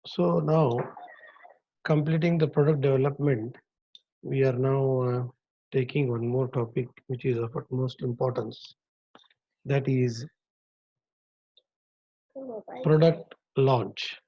So now, completing the product development, we are now taking one more topic which is of utmost importance. That is product launch.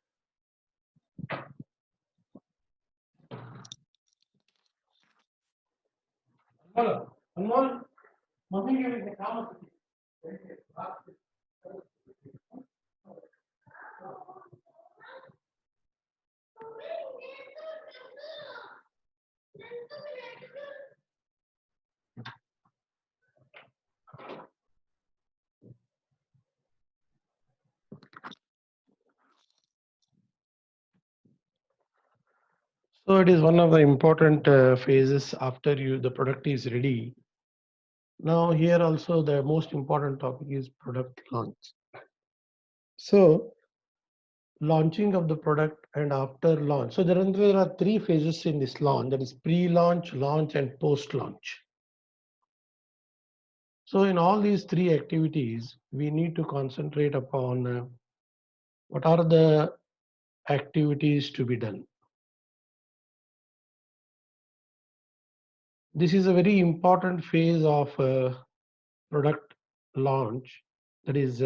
So it is one of the important phases after the product is ready. Now here also the most important topic is product launch. So launching of the product and after launch. So there are three phases in this launch, that is pre-launch, launch and post-launch. So in all these three activities, we need to concentrate upon what are the activities to be done. This is a very important phase of product launch, that is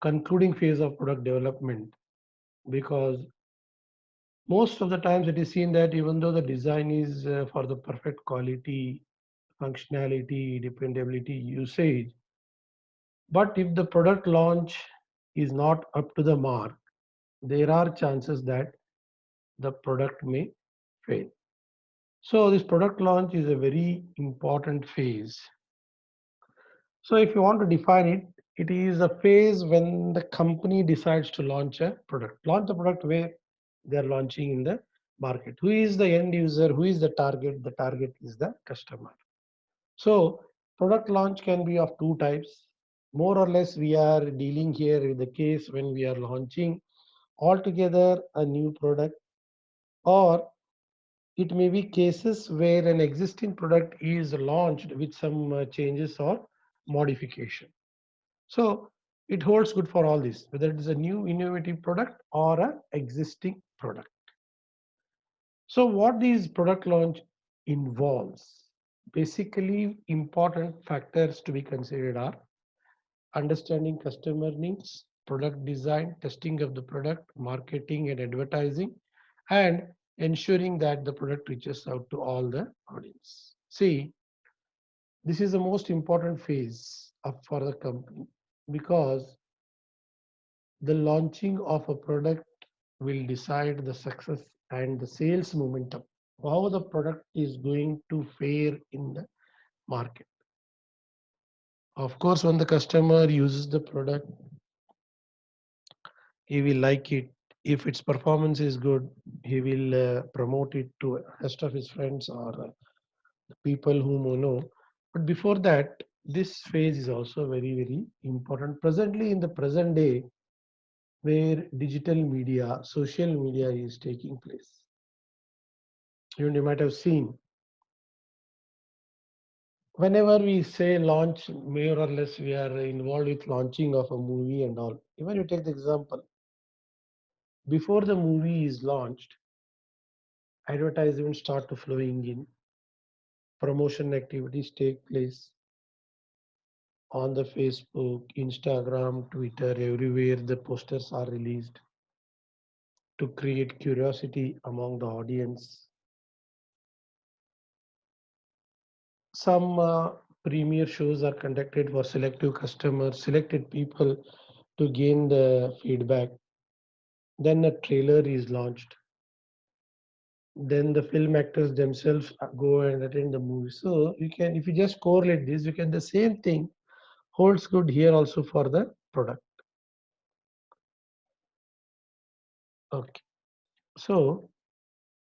concluding phase of product development, because most of the times it is seen that even though the design is for the perfect quality, functionality, dependability, usage, but if the product launch is not up to the mark, there are chances that the product may fail. So this product launch is a very important phase. So if you want to define it, it is a phase when the company decides to launch a product. Launch the product where they are launching in the market. Who is the end user? Who is the target? The target is the customer. So product launch can be of two types. More or less, we are dealing here with the case when we are launching altogether a new product, or it may be cases where an existing product is launched with some changes or modification. So it holds good for all this, whether it is a new innovative product or an existing product. So what these product launch involves, basically important factors to be considered are understanding customer needs, product design, testing of the product, marketing and advertising, and ensuring that the product reaches out to all the audience. See, this is the most important phase for the company, because the launching of a product will decide the success and the sales momentum, how the product is going to fare in the market. Of course, when the customer uses the product, he will like it. If its performance is good, he will promote it to rest of his friends or the people whom you know. But before that, this phase is also very important. Presently, in the present day, where digital media, social media is taking place, you might have seen, whenever we say launch, more or less we are involved with launching of a movie and all. Even you take the example, before the movie is launched, advertisements start to flowing in, promotion activities take place on the Facebook, Instagram, Twitter, everywhere the posters are released to create curiosity among the audience. Some premier shows are conducted for selective customers, selected people to gain the feedback. Then a trailer is launched. Then the film actors themselves go and attend the movie. So you can, if you just correlate this, you can, the same thing holds good here also for the product. Okay. So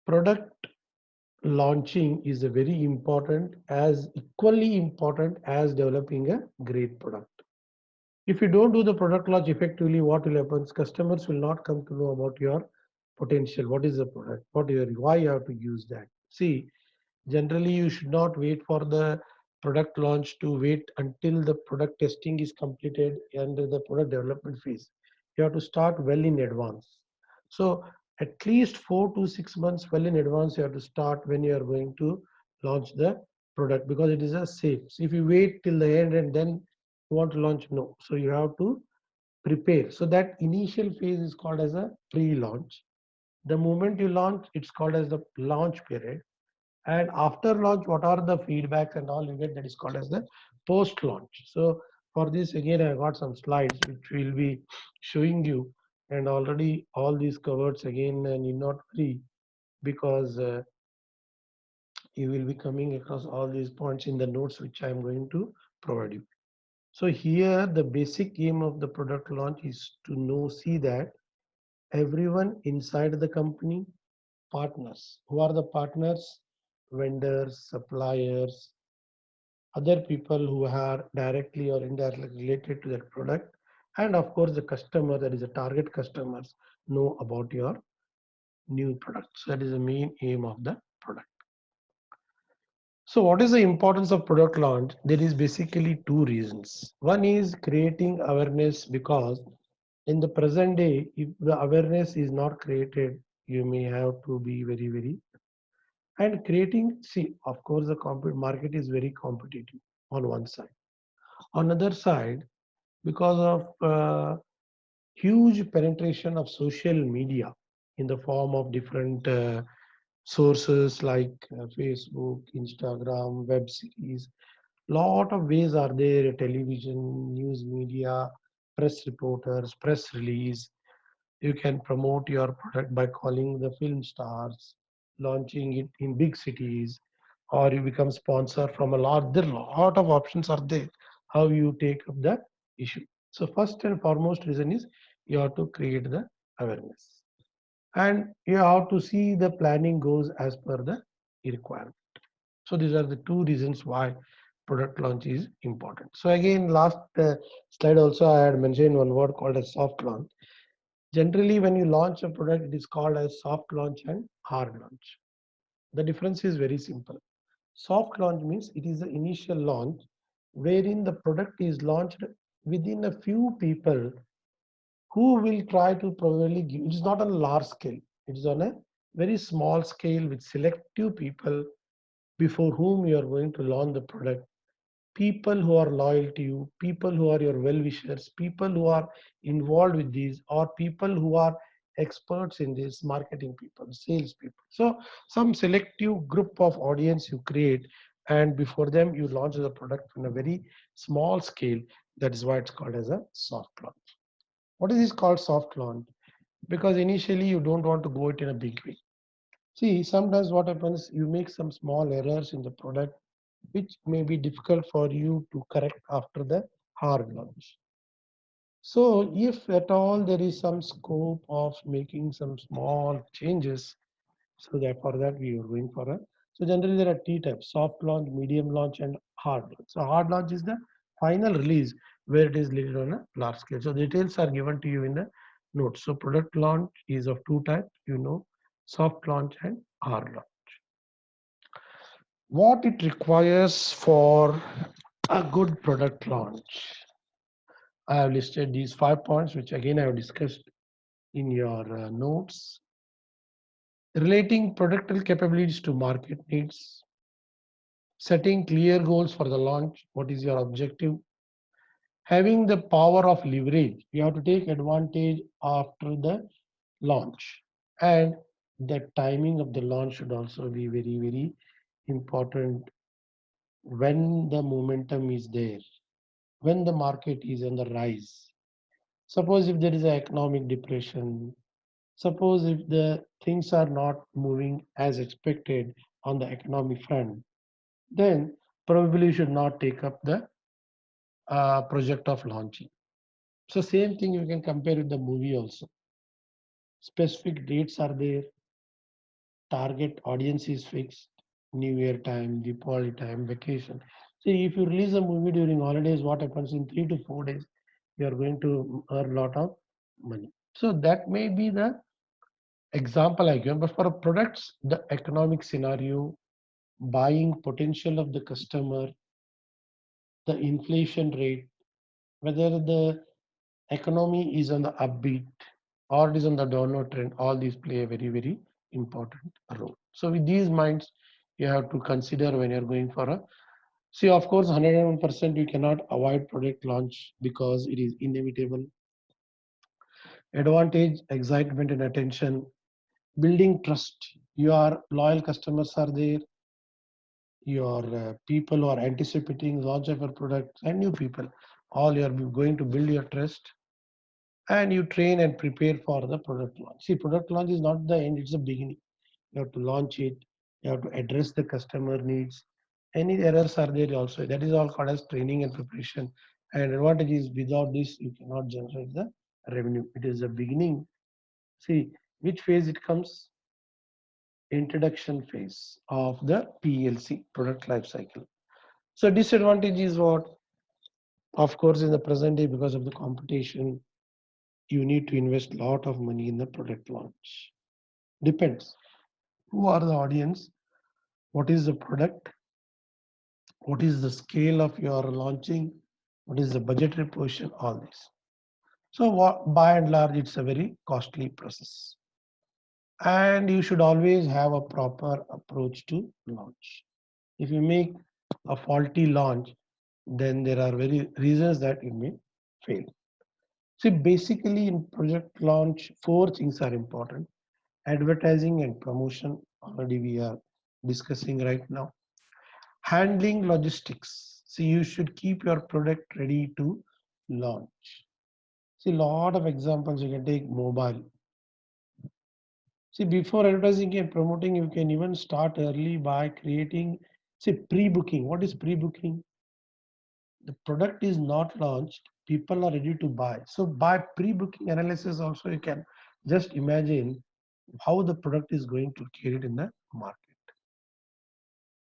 product launching is a very important, as equally important as developing a great product. If you don't do the product launch effectively, what will happen? Customers will not come to know about your potential. What is the product? Why you have to use that? See, generally you should not wait for the product launch to wait until the product testing is completed and the product development phase. You have to start well in advance. So at least 4 to 6 months well in advance, you have to start when you are going to launch the product, because it is a safe. So if you wait till the end and then you want to launch, no. So you have to prepare. So that initial phase is called as a pre-launch. The moment you launch, it's called as the launch period. And after launch, what are the feedbacks and all you get, that is called as the post launch. So for this, again, I got some slides which will be showing you, and already all these covered again, and you not worry, because you will be coming across all these points in the notes which I am going to provide you. So here the basic aim of the product launch is to see that everyone inside the company, partners. Who are the partners? Vendors, suppliers, other people who are directly or indirectly related to that product, and of course the customer, that is the target customers, know about your new product. So that is the main aim of the product. So what is the importance of product launch? There is basically two reasons. One is creating awareness, because in the present day, if the awareness is not created, you may have to be very and creating. See, of course, the market is very competitive on one side. On other side, because of huge penetration of social media in the form of different sources like Facebook, Instagram, web series, lot of ways are there: television, news media, press reporters, press release. You can promote your product by calling the film stars, launching it in big cities, or you become sponsor from a lot. There lot of options are there. How you take up the issue. So first and foremost reason is you have to create the awareness, and you have to see the planning goes as per the requirement. So these are the two reasons why product launch is important. So again, last slide also I had mentioned one word called as soft launch. Generally, when you launch a product, it is called as soft launch and hard launch. The difference is very simple. Soft launch means it is the initial launch wherein the product is launched within a few people who will try to probably give. It is not on a large scale. It is on a very small scale with selective people before whom you are going to launch the product. People who are loyal to you, people who are your well wishers, people who are involved with these, or people who are experts in this, marketing people, sales people. So some selective group of audience you create, and before them you launch the product on a very small scale. That is why it's called as a soft launch. What is this called soft launch? Because initially you don't want to go it in a big way. See, sometimes what happens, you make some small errors in the product which may be difficult for you to correct after the hard launch. So if at all there is some scope of making some small changes, so that for that we are going for a. So generally there are three types: soft launch, medium launch, and hard launch. So hard launch is the final release where it is listed on a large scale. So details are given to you in the notes. So product launch is of two types, soft launch and hard launch. What it requires for a good product launch. I have listed these 5 points, which again I have discussed in your notes. Relating product capabilities to market needs, setting clear goals for the launch. What is your objective? Having the power of leverage. You have to take advantage after the launch. And the timing of the launch should also be very important, when the momentum is there, when the market is on the rise. Suppose if there is an economic depression, suppose if the things are not moving as expected on the economic front, then probably you should not take up the project of launching. So same thing you can compare with the movie also. Specific dates are there, target audience is fixed, New Year time, Diwali time, vacation. See, if you release a movie during holidays, what happens in 3 to 4 days? You are going to earn a lot of money. So that may be the example I give. But for products, the economic scenario, buying potential of the customer, the inflation rate, whether the economy is on the upbeat or it is on the downward trend, all these play a very, very important role. So with these minds, you have to consider when you're going for a, see, of course, 101% you cannot avoid product launch because it is inevitable. Advantage, excitement and attention, building trust. Your loyal customers are there, your people who are anticipating launch of your product and new people, all you are going to build your trust, and you train and prepare for the product launch. See, product launch is not the end, it's the beginning. You have to launch it, you have to address the customer needs. Any errors are there also. That is all called as training and preparation. And advantage is without this, you cannot generate the revenue. It is the beginning. See, which phase it comes? Introduction phase of the PLC, product life cycle. So disadvantage is what? Of course, in the present day, because of the competition, you need to invest a lot of money in the product launch. Depends who are the audience, what is the product, what is the scale of your launching, what is the budgetary portion, all this. So by and large, it's a very costly process. And you should always have a proper approach to launch. If you make a faulty launch, then there are very reasons that it may fail. See, basically in project launch, four things are important. Advertising and promotion, already we are discussing right now. Handling logistics. See, you should keep your product ready to launch. See, a lot of examples you can take mobile. See, before advertising and promoting, you can even start early by creating, see, pre-booking. What is pre-booking? The product is not launched, people are ready to buy. So by pre-booking analysis also, you can just imagine how the product is going to carry it in the market.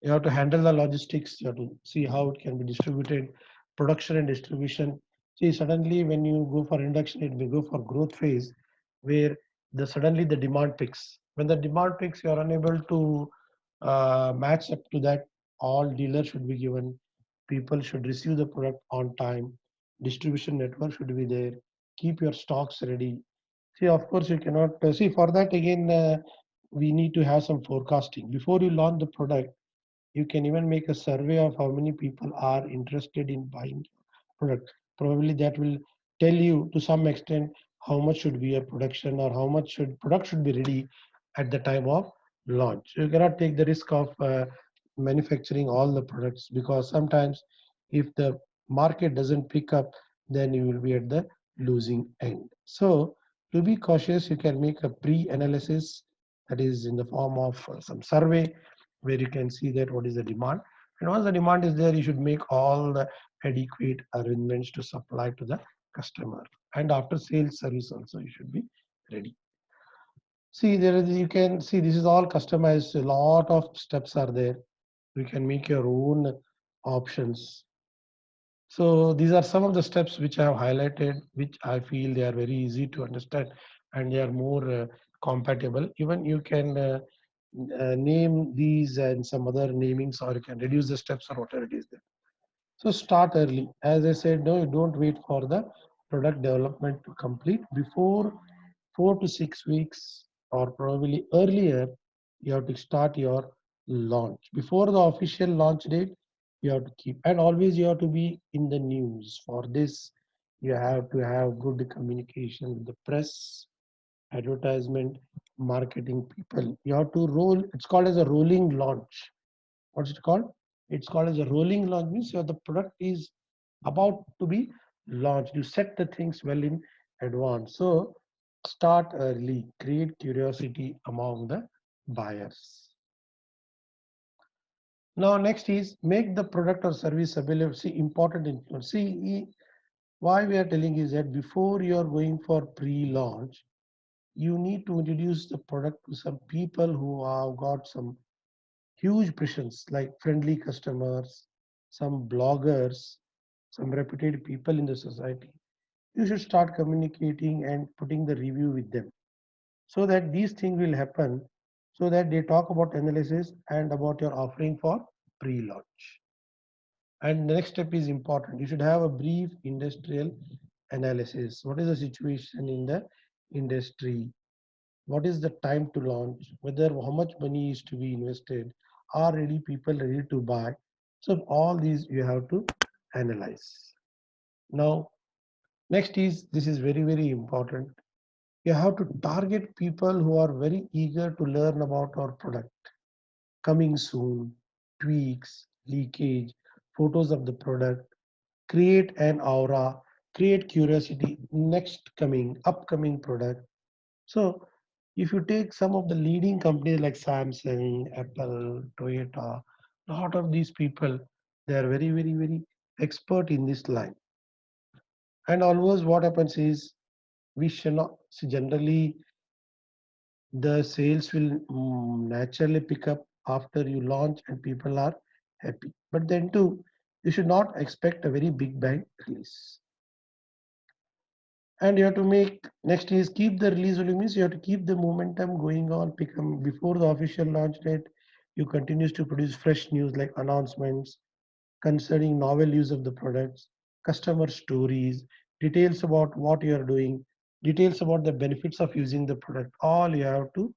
You have to handle the logistics, you have to see how it can be distributed, production and distribution. See, suddenly when you go for induction, it will go for growth phase where the suddenly the demand picks. When the demand picks, you are unable to match up to that. All dealers should be given, people should receive the product on time, distribution network should be there, keep your stocks ready. See, of course, you cannot see for that again. We need to have some forecasting before you launch the product. You can even make a survey of how many people are interested in buying product. Probably that will tell you to some extent how much should be a production or how much should product should be ready at the time of launch. You cannot take the risk of manufacturing all the products, because sometimes if the market doesn't pick up, then you will be at the losing end. So to be cautious, you can make a pre-analysis, that is in the form of some survey where you can see that what is the demand. And once the demand is there, you should make all the adequate arrangements to supply to the customer. And after sales service also, you should be ready. See, there is, you can see this is all customized. A lot of steps are there. You can make your own options. So these are some of the steps which I have highlighted, which I feel they are very easy to understand and they are more compatible. Even you can name these and some other namings, or you can reduce the steps or whatever it is there. So start early. As I said, no, you don't wait for the product development to complete. Before 4 to 6 weeks, or probably earlier, you have to start your launch. Before the official launch date, you have to keep, and always you have to be in the news. For this, you have to have good communication with the press, advertisement, marketing people. You have to roll, it's called as a rolling launch. What's it called? It's called as a rolling launch, means the product is about to be launched. You set the things well in advance. So start early, create curiosity among the buyers. Now next is make the product or service available. See, important influence. See, why we are telling is that before you are going for pre-launch, you need to introduce the product to some people who have got some huge presence, like friendly customers, some bloggers, some reputed people in the society. You should start communicating and putting the review with them, so that these things will happen, so that they talk about analysis and about your offering for pre-launch. And the next step is important. You should have a brief industrial analysis. What is the situation in the industry? What is the time to launch? Whether how much money is to be invested? Are ready people ready to buy? So all these you have to analyze. Now, next is this is very very important. You have to target people who are very eager to learn about our product. Coming soon, tweaks, leakage, photos of the product, create an aura, create curiosity, next coming, upcoming product. So if you take some of the leading companies like Samsung, Apple, Toyota, lot of these people, they are very, very, very expert in this line. And always what happens is we shall not see generally the sales will naturally pick up after you launch and people are happy. But then too, you should not expect a very big bang release. And you have to make next is keep the release only means you have to keep the momentum going on become before the official launch date. You continues to produce fresh news like announcements concerning novel use of the products, customer stories, details about what you are doing, details about the benefits of using the product. All you have to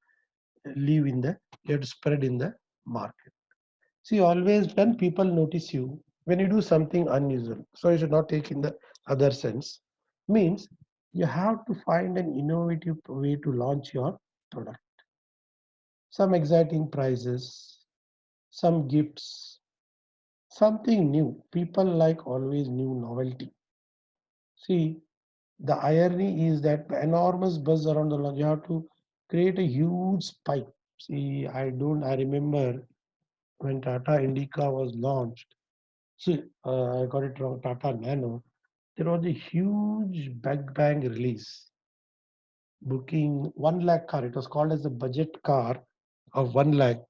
leave in the you have to spread in the market. See, always when people notice you, when you do something unusual, so you should not take in the other sense, means you have to find an innovative way to launch your product. Some exciting prizes, some gifts, something new. People like always new novelty. See, the irony is that the enormous buzz around the launch, you have to create a huge spike. See, I remember when Tata Indica was launched. See, I got it wrong. Tata Nano. There was a huge bang release, booking 1 lakh car. It was called as the budget car of 1 lakh.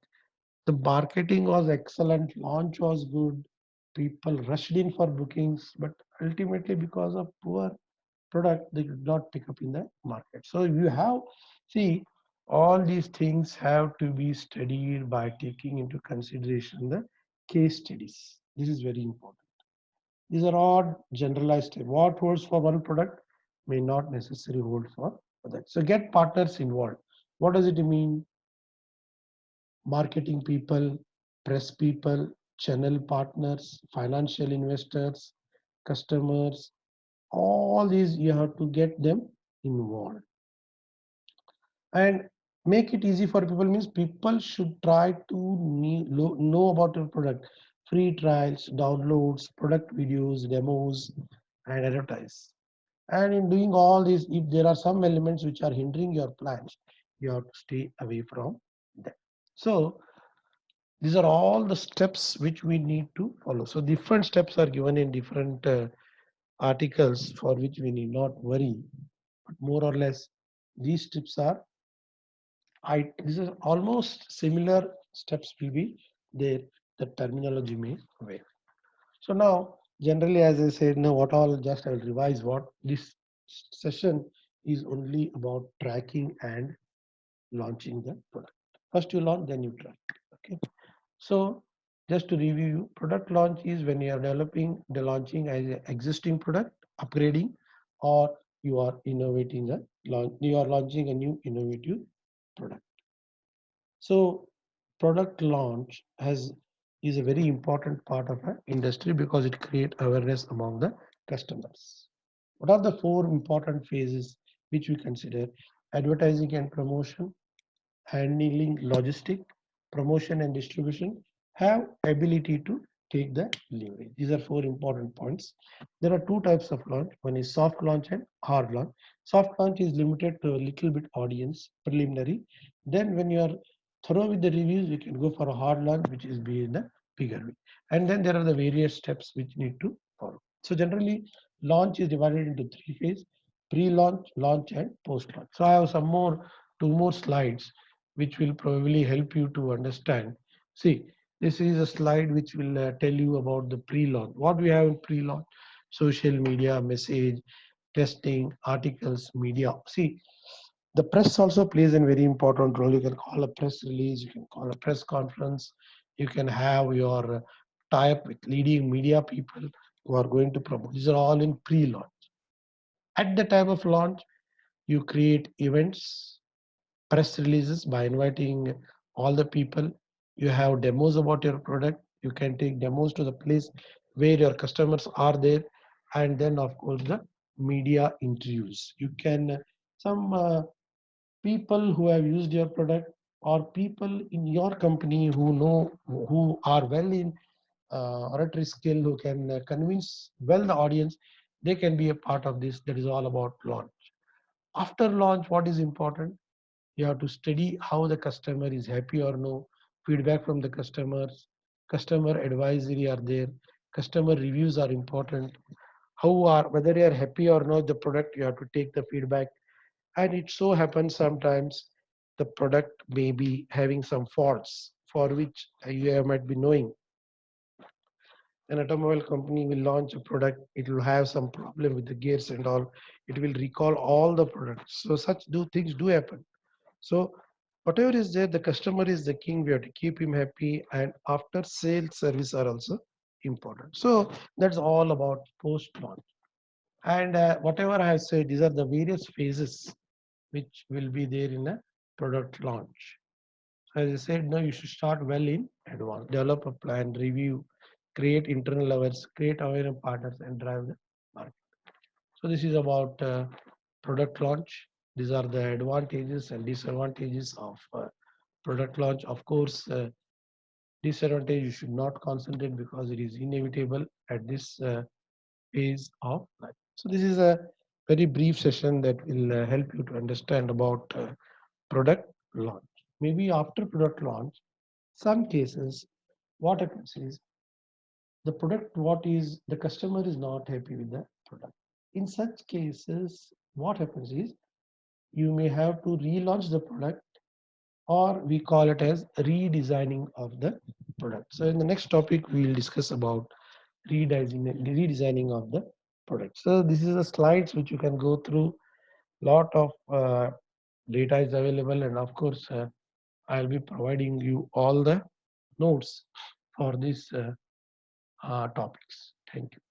The marketing was excellent. Launch was good. People rushed in for bookings, but ultimately because of poor product, they did not pick up in the market. So you have see all these things have to be studied by taking into consideration the case studies. This is very important. These are all generalized. What holds for one product may not necessarily hold for other. So get partners involved. What does it mean? Marketing people, press people, channel partners, financial investors, customers, all these you have to get them involved. And make it easy for people means people should try to know about your product. Free trials, downloads, product videos, demos, and advertise. And in doing all this, if there are some elements which are hindering your plans, you have to stay away from them. So these are all the steps which we need to follow. So different steps are given in different articles for which we need not worry. But more or less, these tips are this is almost similar steps will be there. The terminology may vary. So now, generally, as I said, now what all just I will revise what this session is only about tracking and launching the product. First you launch, then you track. Okay. So just to review, product launch is when you are developing the launching as an existing product, upgrading, or you are innovating a launch. You are launching a new innovative product. So product launch has is a very important part of an industry because it creates awareness among the customers. What are the four important phases which we consider? Advertising and promotion, handling logistic, promotion and distribution, have ability to take the leverage. These are four important points. There are two types of launch. One is soft launch and hard launch. Soft launch is limited to a little bit audience, preliminary. Then when you are thorough with the reviews, you can go for a hard launch, which is be in a bigger way. And then there are the various steps which need to follow. So generally, launch is divided into three phases: pre-launch, launch, and post-launch. So I have two more slides which will probably help you to understand. See, this is a slide which will tell you about the pre-launch. What we have in pre-launch: social media, message, testing, articles, media. See, the press also plays a very important role. You can call a press release, you can call a press conference, you can have your tie up with leading media people who are going to promote. These are all in pre-launch. At the time of launch, you create events, press releases by inviting all the people. You have demos about your product. You can take demos to the place where your customers are there, and then of course the media interviews. You can some people who have used your product or people in your company who know who are well in oratory skill, who can convince well the audience, they can be a part of this. That is all about launch. After launch, what is important? You have to study how the customer is happy or no, feedback from the customers, customer advisory are there, customer reviews are important. How are whether you are happy or not the product, you have to take the feedback. And it so happens sometimes the product may be having some faults for which you might be knowing. An automobile company will launch a product, it will have some problem with the gears and all, it will recall all the products. So such do things do happen. So whatever is there, the customer is the king. We have to keep him happy, and after sales service are also important. So that's all about post launch. And whatever I have said, these are the various phases which will be there in a product launch. So as I said, now you should start well in advance. Develop a plan, review, create internal awareness, create awareness partners, and drive the market. So this is about product launch. These are the advantages and disadvantages of product launch. Of course, disadvantage you should not concentrate because it is inevitable at this phase of life. So this is a very brief session that will help you to understand about product launch. Maybe after product launch, some cases, what happens is the product, what is the customer is not happy with the product. In such cases, what happens is you may have to relaunch the product, or we call it as redesigning of the product. So in the next topic, we will discuss about redesigning of the product. So this is the slides which you can go through. Lot of data is available, and of course, I'll be providing you all the notes for these topics. Thank you.